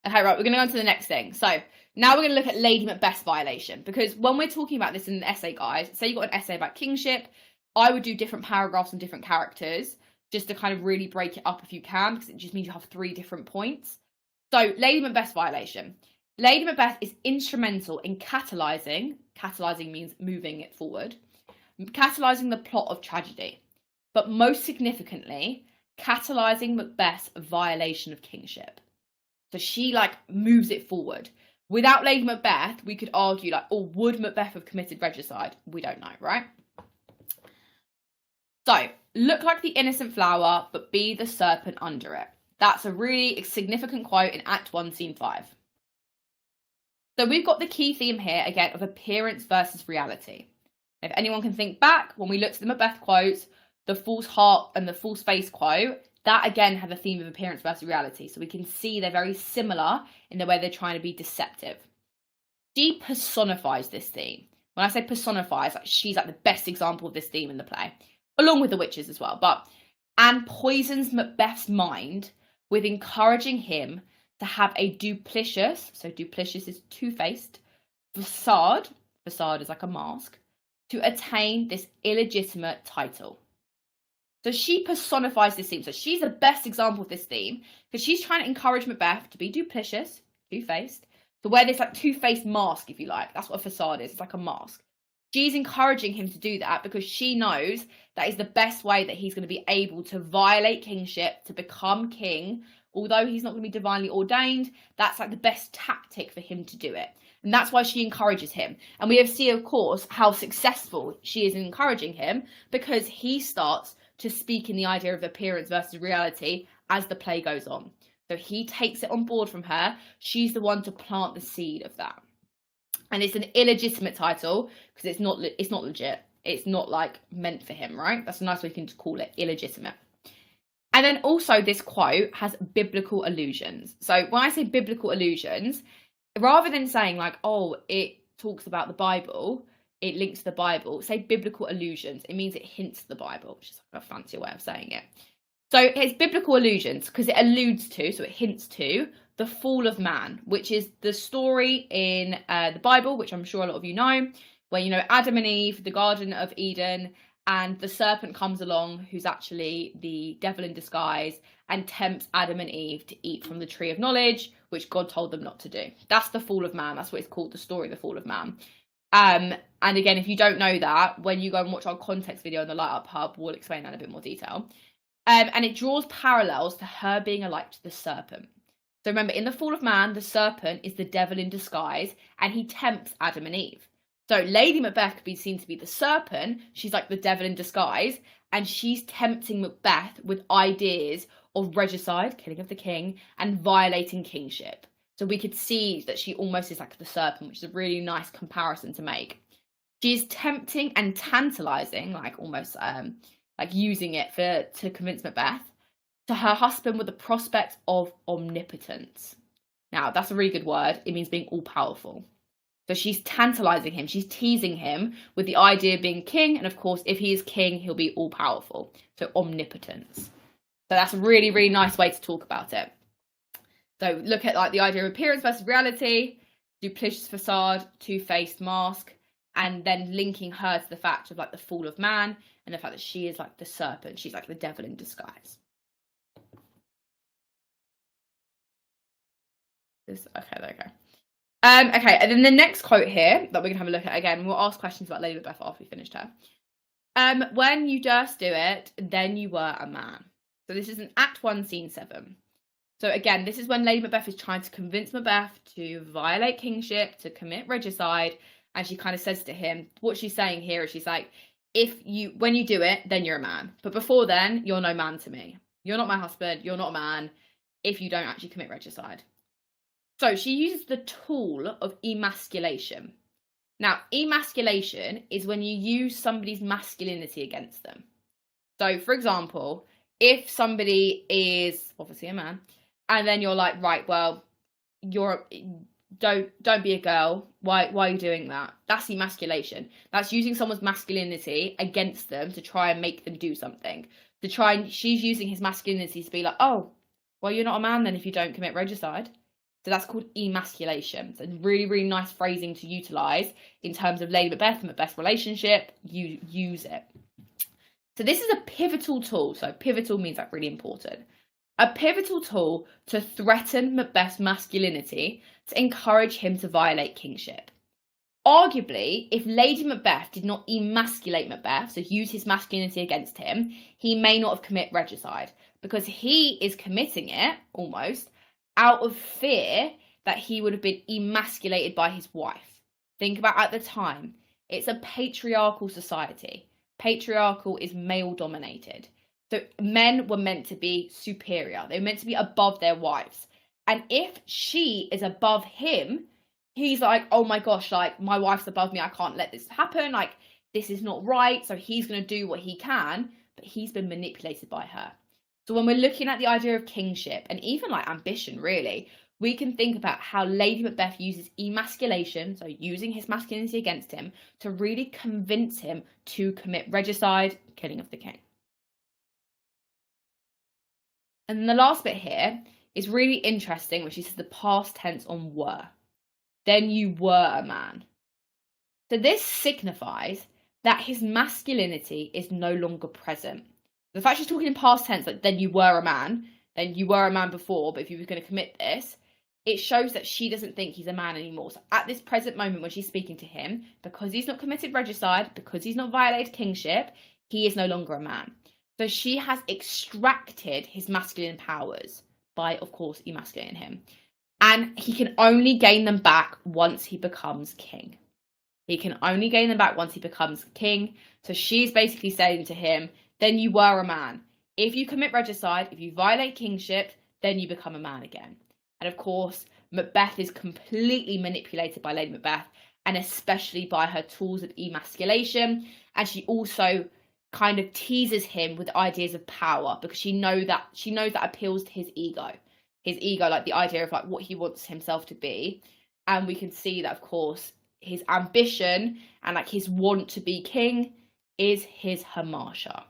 Okay, right, we're going to go on to the next thing. So now we're going to look at Lady Macbeth's violation, because when we're talking about this in an essay, guys, say you got an essay about kingship, I would do different paragraphs and different characters just to kind of really break it up if you can, because it just means you have 3 different points. So Lady Macbeth's violation. Lady Macbeth is instrumental in catalysing means moving it forward, catalysing the plot of tragedy, but most significantly, catalysing Macbeth's violation of kingship. So she moves it forward. Without Lady Macbeth, we could argue would Macbeth have committed regicide? We don't know, right? So, look like the innocent flower, but be the serpent under it. That's a really significant quote in Act 1, Scene 5. So we've got the key theme here, again, of appearance versus reality. If anyone can think back, when we looked at the Macbeth quotes, the false heart and the false face quote, that again had a theme of appearance versus reality. So we can see they're very similar in the way they're trying to be deceptive. She personifies this theme. When I say personifies, she's the best example of this theme in the play, along with the witches as well. And poisons Macbeth's mind with encouraging him to have a duplicitous, so duplicitous is two-faced, facade is like a mask, to attain this illegitimate title. So she personifies this theme. So she's the best example of this theme, because she's trying to encourage Macbeth to be duplicitous, two-faced, to wear this two-faced mask, if you like. That's what a facade is. It's like a mask. She's encouraging him to do that because she knows that is the best way that he's going to be able to violate kingship, to become king. Although he's not going to be divinely ordained, that's the best tactic for him to do it. And that's why she encourages him. And we have seen, of course, how successful she is in encouraging him, because he starts to speak in the idea of appearance versus reality as the play goes on. So he takes it on board from her. She's the one to plant the seed of that. And it's an illegitimate title because it's not legit. It's not meant for him, right? That's a nice way you can call it, illegitimate. And then also this quote has biblical allusions. So when I say biblical allusions, rather than saying it talks about the Bible, it links to the Bible, say biblical allusions. It means it hints to the Bible, which is a fancy way of saying it. So it's biblical allusions because it alludes to, so it hints to, the fall of man, which is the story in the Bible, which I'm sure a lot of you know, where, Adam and Eve, the Garden of Eden, and the serpent comes along, who's actually the devil in disguise, and tempts Adam and Eve to eat from the tree of knowledge, which God told them not to do. That's the fall of man. That's what it's called, the story of the fall of man. And again, if you don't know that, when you go and watch our context video on the Light Up Hub, we'll explain that in a bit more detail. And it draws parallels to her being alike to the serpent. So remember, in the fall of man, the serpent is the devil in disguise, and he tempts Adam and Eve. So Lady Macbeth could be seen to be the serpent. She's the devil in disguise, and she's tempting Macbeth with ideas of regicide, killing of the king, and violating kingship. So we could see that she almost is the serpent, which is a really nice comparison to make. She's tempting and tantalizing, almost using it to convince Macbeth, to her husband with the prospect of omnipotence. Now, that's a really good word. It means being all-powerful. So she's tantalizing him. She's teasing him with the idea of being king. And of course, if he is king, he'll be all-powerful. So omnipotence. So that's a really, really nice way to talk about it. So look at the idea of appearance versus reality, duplicitous facade, two-faced mask, and then linking her to the fact of the fall of man and the fact that she is the serpent. She's the devil in disguise. Okay, there we go. Okay, and then the next quote here that we're going to have a look at again, we'll ask questions about Lady Macbeth after we finished her. When you durst do it, then you were a man. So this is in Act 1, Scene 7. So again, this is when Lady Macbeth is trying to convince Macbeth to violate kingship, to commit regicide, and she kind of says to him, what she's saying here is she's when you do it, then you're a man. But before then, you're no man to me. You're not my husband, you're not a man if you don't actually commit regicide. So she uses the tool of emasculation. Now, emasculation is when you use somebody's masculinity against them. So, for example, if somebody is obviously a man, and then you're right, well, don't be a girl. Why are you doing that? That's emasculation. That's using someone's masculinity against them to try and make them do something. She's using his masculinity to be oh, well, you're not a man then if you don't commit regicide. So that's called emasculation. So really, really nice phrasing to utilize in terms of Lady Macbeth and Macbeth's relationship. You use it. So this is a pivotal tool. So pivotal means like really important. A pivotal tool to threaten Macbeth's masculinity, to encourage him to violate kingship. Arguably, if Lady Macbeth did not emasculate Macbeth, so use his masculinity against him, he may not have committed regicide, because he is committing it, almost, out of fear that he would have been emasculated by his wife. Think about at the time, it's a patriarchal society. Patriarchal is male-dominated. So men were meant to be superior. They were meant to be above their wives. And if she is above him, he's like, oh my gosh, like, my wife's above me. I can't let this happen. Like, this is not right. So he's going to do what he can, but he's been manipulated by her. So when we're looking at the idea of kingship and even like ambition, really, we can think about how Lady Macbeth uses emasculation, so using his masculinity against him, to really convince him to commit regicide, killing of the king. And then the last bit here is really interesting, which is the past tense on were. Then you were a man. So this signifies that his masculinity is no longer present. The fact she's talking in past tense, like then you were a man before, but if you were going to commit this, it shows that she doesn't think he's a man anymore. So at this present moment when she's speaking to him, because he's not committed regicide, because he's not violated kingship, he is no longer a man. So she has extracted his masculine powers by, of course, emasculating him. And he can only gain them back once he becomes king. He can only gain them back once he becomes king. So she's basically saying to him, then you were a man. If you commit regicide, if you violate kingship, then you become a man again. And of course, Macbeth is completely manipulated by Lady Macbeth, and especially by her tools of emasculation. And she also kind of teases him with ideas of power, because she knows that appeals to his ego, like the idea of like what he wants himself to be. And we can see that, of course, his ambition and like his want to be king is his hamartia.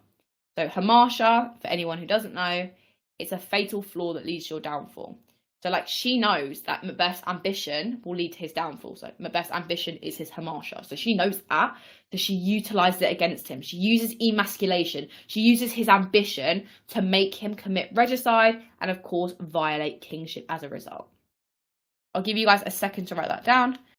So hamartia, for anyone who doesn't know, it's a fatal flaw that leads to your downfall. So like she knows that Macbeth's ambition will lead to his downfall. So Macbeth's ambition is his hamartia. So she knows that, so she utilizes it against him. She uses emasculation. She uses his ambition to make him commit regicide and, of course, violate kingship as a result. I'll give you guys a second to write that down.